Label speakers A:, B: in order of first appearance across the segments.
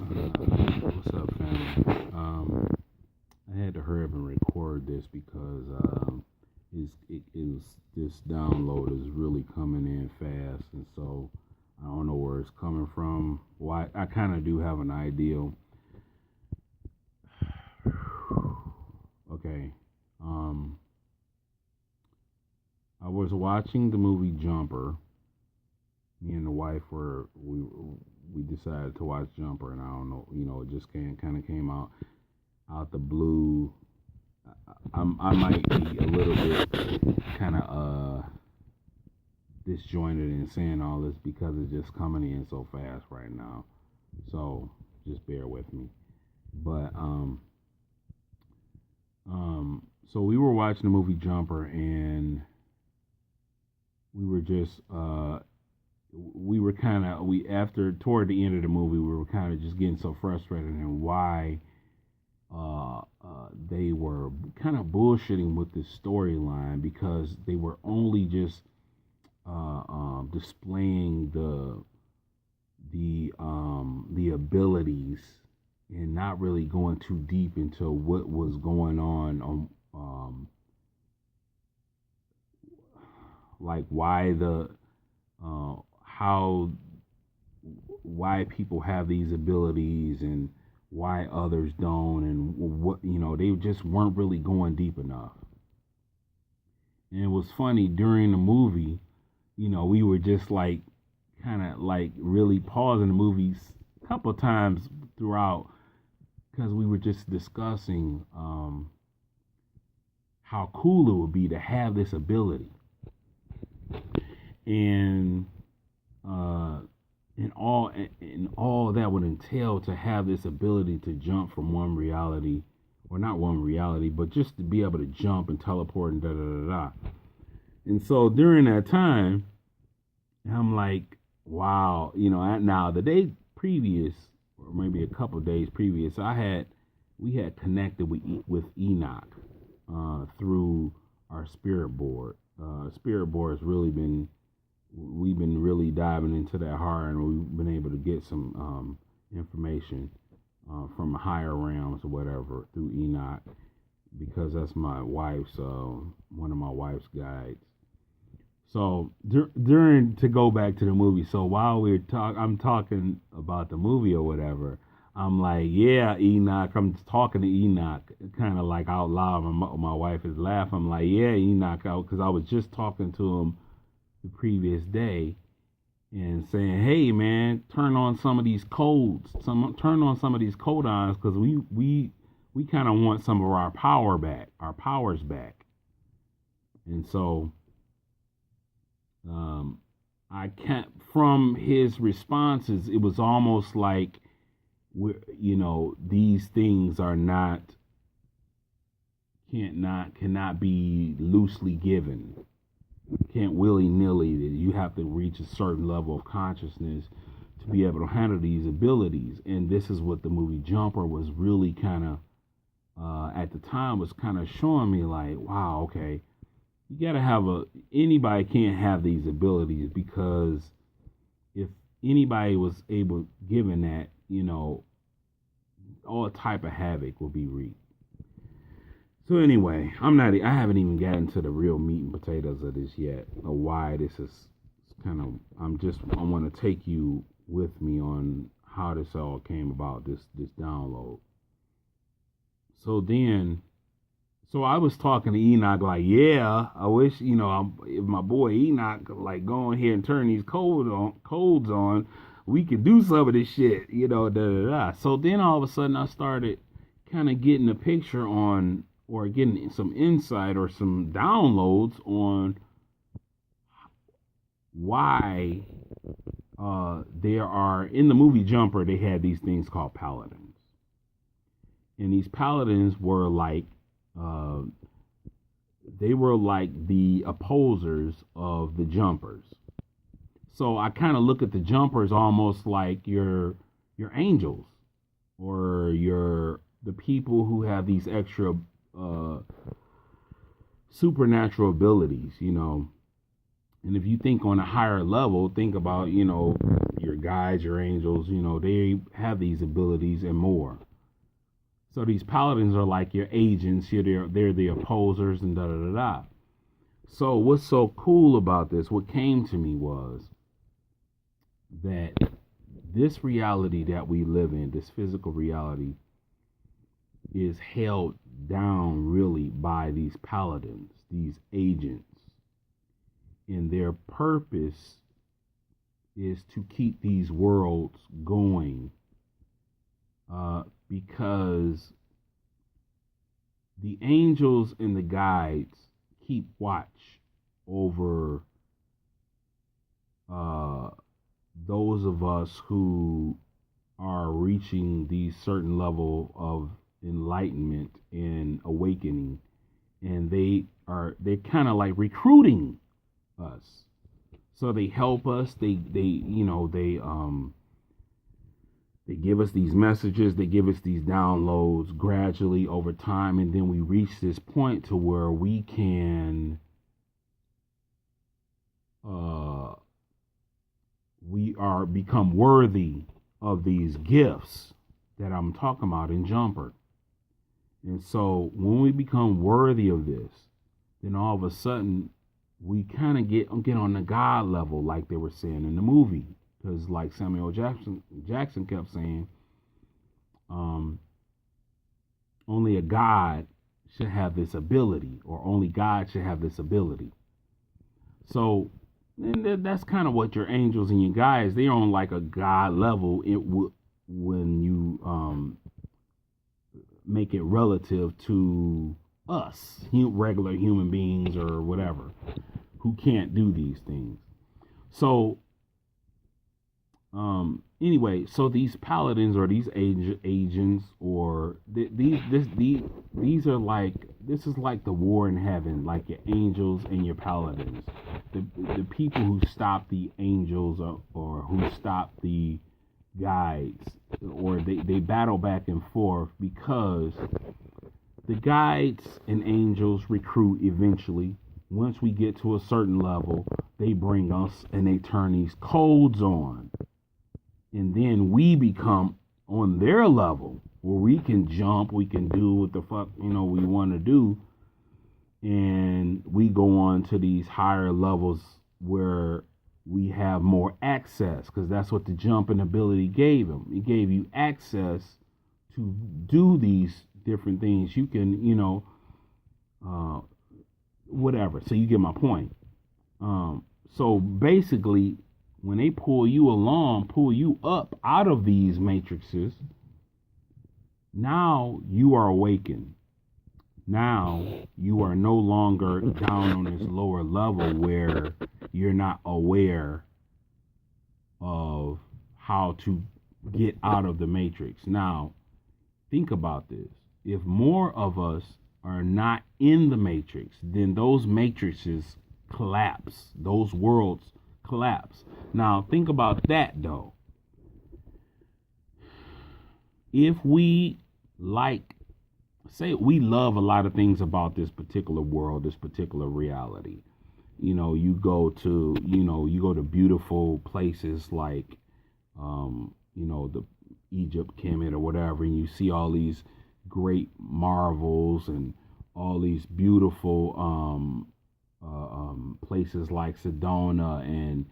A: What's up, family? I had to hurry up and record this because this download is really coming in fast, and so I don't know where it's coming from. Why I kind of do have an idea. Okay, um, I was watching the movie Jumper. Me and the wife we decided to watch Jumper, and I don't know, it just kind of came out the blue. I might be a little bit kind of disjointed in saying all this because it's just coming in so fast right now. So just bear with me. But so we were watching the movie Jumper, and we were just we after toward the end of the movie we were kind of just getting so frustrated and why they were kind of bullshitting with this storyline because they were only just displaying the abilities and not really going too deep into what was going on like why the how why people have these abilities and why others don't, and what they just weren't really going deep enough. And it was funny during the movie, we were just like kind of like really pausing the movies a couple of times throughout because we were just discussing how cool it would be to have this ability and uh, and all that would entail to have this ability to jump from one reality, or not one reality, but just to be able to jump and teleport and da da da da. And so during that time, I'm like, wow, now the day previous, or maybe a couple of days previous, we had connected with Enoch through our spirit board. Spirit board has really been we've been really diving into that hard, and we've been able to get some information from higher realms or whatever through Enoch, because that's my wife's one of my wife's guides. So during to go back to the movie, so while I'm talking about the movie or whatever. I'm like, yeah, Enoch. I'm talking to Enoch, kind of like out loud. My wife is laughing. I'm like, yeah, Enoch, because I was just talking to him the previous day and saying, hey man, turn on some of these codes, turn on some of these codons, because we kind of want some of our powers back. And so I can't, from his responses, it was almost like these things are not cannot be loosely given, can't willy-nilly, that you have to reach a certain level of consciousness to be able to handle these abilities. And this is what the movie Jumper was really kind of at the time was kind of showing me, like, wow, okay, you gotta have anybody can't have these abilities, because if anybody was able given that, all type of havoc will be wreaked. So anyway, I haven't even gotten to the real meat and potatoes of this yet, or why this is kind of, I want to take you with me on how this all came about, this download. So I was talking to Enoch like, yeah, I wish, if my boy Enoch could like go in here and turn these codes on, we could do some of this shit, da da da. So then all of a sudden I started kind of getting a picture on, or getting some insight or some downloads on why there are, in the movie Jumper, they had these things called paladins. And these paladins were like, they were like the opposers of the jumpers. So I kind of look at the jumpers almost like your angels, or the people who have these extra supernatural abilities, And if you think on a higher level, think about, your guides, your angels, they have these abilities and more. So these paladins are like your agents. They're the opposers and da da da da. So what's so cool about this? What came to me was that this reality that we live in, this physical reality, is held down really by these paladins, these agents. And their purpose is to keep these worlds going, because the angels and the guides keep watch over those of us who are reaching these certain level of enlightenment and awakening, and they're kind of like recruiting us. So they help us. They give us these messages. They give us these downloads gradually over time, and then we reach this point to where we can become worthy of these gifts that I'm talking about in Jumper. And so when we become worthy of this, then all of a sudden we kind of get on the God level, like they were saying in the movie. Because like Samuel Jackson kept saying, only a God should have this ability, or only God should have this ability. So that's kind of what your angels and your guides, they're on like a God level when you make it relative to us, regular human beings or whatever, who can't do these things. So anyway, so these paladins or these agents or these are like, this is like the war in heaven, like your angels and your paladins, the people who stop the angels or who stop the guides, or they battle back and forth, because the guides and angels recruit eventually. Once we get to a certain level, they bring us and they turn these codes on. And then we become on their level where we can jump, we can do what the fuck, we want to do. And we go on to these higher levels where we have more access, because that's what the jumping ability gave them. It gave you access to do these different things. You can, whatever. So you get my point. So basically, when they pull you up out of these matrices, now you are awakened. Now you are no longer down on this lower level where you're not aware of how to get out of the matrix. Now, think about this. If more of us are not in the matrix, then those matrices collapse. Those worlds collapse. Now, think about that, though. If we say we love a lot of things about this particular world, this particular reality. You go to beautiful places like, the Egypt, Kemet, or whatever, and you see all these great marvels and all these beautiful places like Sedona and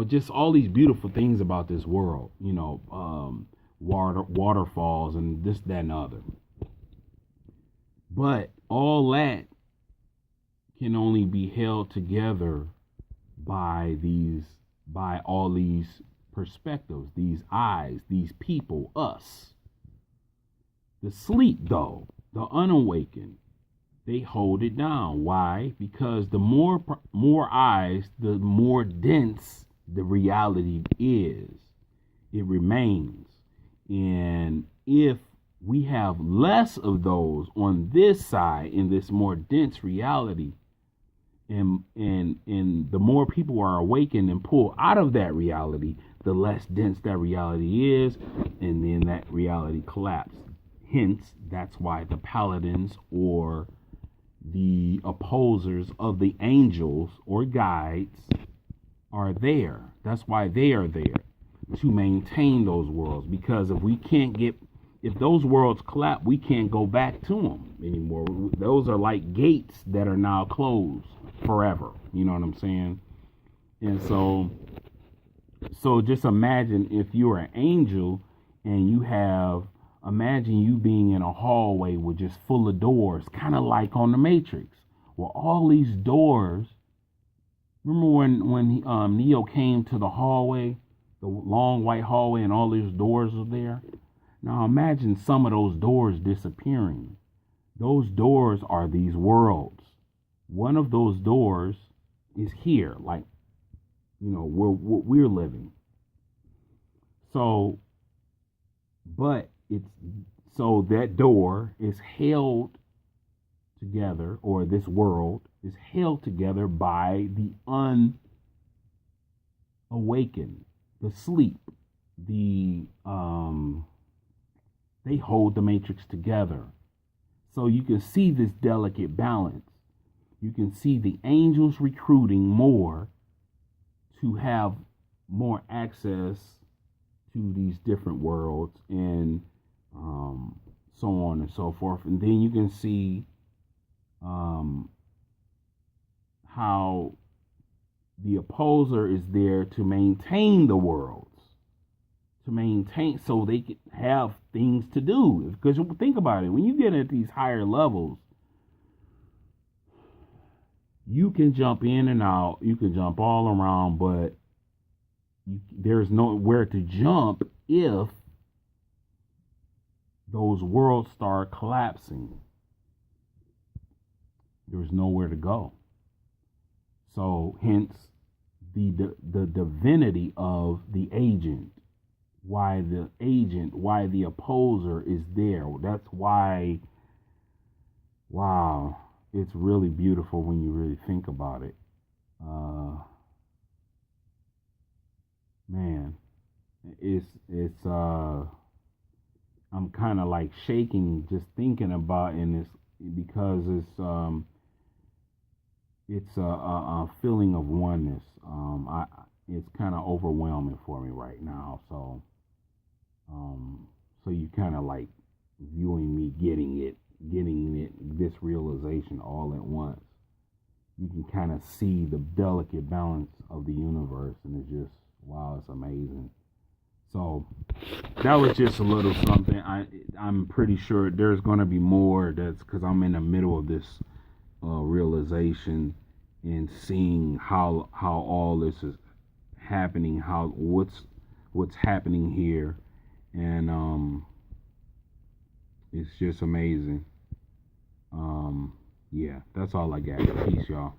A: just all these beautiful things about this world. Waterfalls and this, that, and other. But all that can only be held together by all these perspectives, these eyes, these people, us. The sleep, though, the unawakened, they hold it down. Why? Because the more eyes, the more dense the reality is. It remains. And if we have less of those on this side, in this more dense reality, and the more people are awakened and pulled out of that reality, the less dense that reality is, and then that reality collapses. Hence, that's why the paladins or the opposers of the angels or guides are there. That's why they are there, to maintain those worlds. Because if those worlds collapse, we can't go back to them anymore. Those are like gates that are now closed forever. You know what I'm saying? And so just imagine if you're an angel and imagine you being in a hallway with just full of doors, kind of like on the Matrix, where all these doors. Remember when Neo came to the hallway, the long white hallway, and all these doors were there? Now imagine some of those doors disappearing. Those doors are these worlds. One of those doors is here, like, where we're living. So, so that door is held together, or this world is held together by the unawakened, the sleep, they hold the matrix together. So you can see this delicate balance. You can see the angels recruiting more to have more access to these different worlds, and so on and so forth. And then you can see how the opposer is there to maintain the worlds, so they can have things to do. Because think about it, when you get at these higher levels, you can jump in and out, you can jump all around, but there's nowhere to jump if those worlds start collapsing. There's nowhere to go. So hence the divinity of the agent. Why the opposer is there. That's why, wow, it's really beautiful when you really think about it. Man, it's I'm kind of like shaking just thinking about in this, because it's a feeling of oneness. It's kind of overwhelming for me right now. So you kind of like viewing me getting it, this realization all at once. You can kind of see the delicate balance of the universe, and it's just, wow, it's amazing. So that was just a little something. I'm pretty sure there's going to be more. That's because I'm in the middle of this realization and seeing how all this is happening, what's happening here, and it's just amazing. Yeah, that's all I got. Peace, y'all.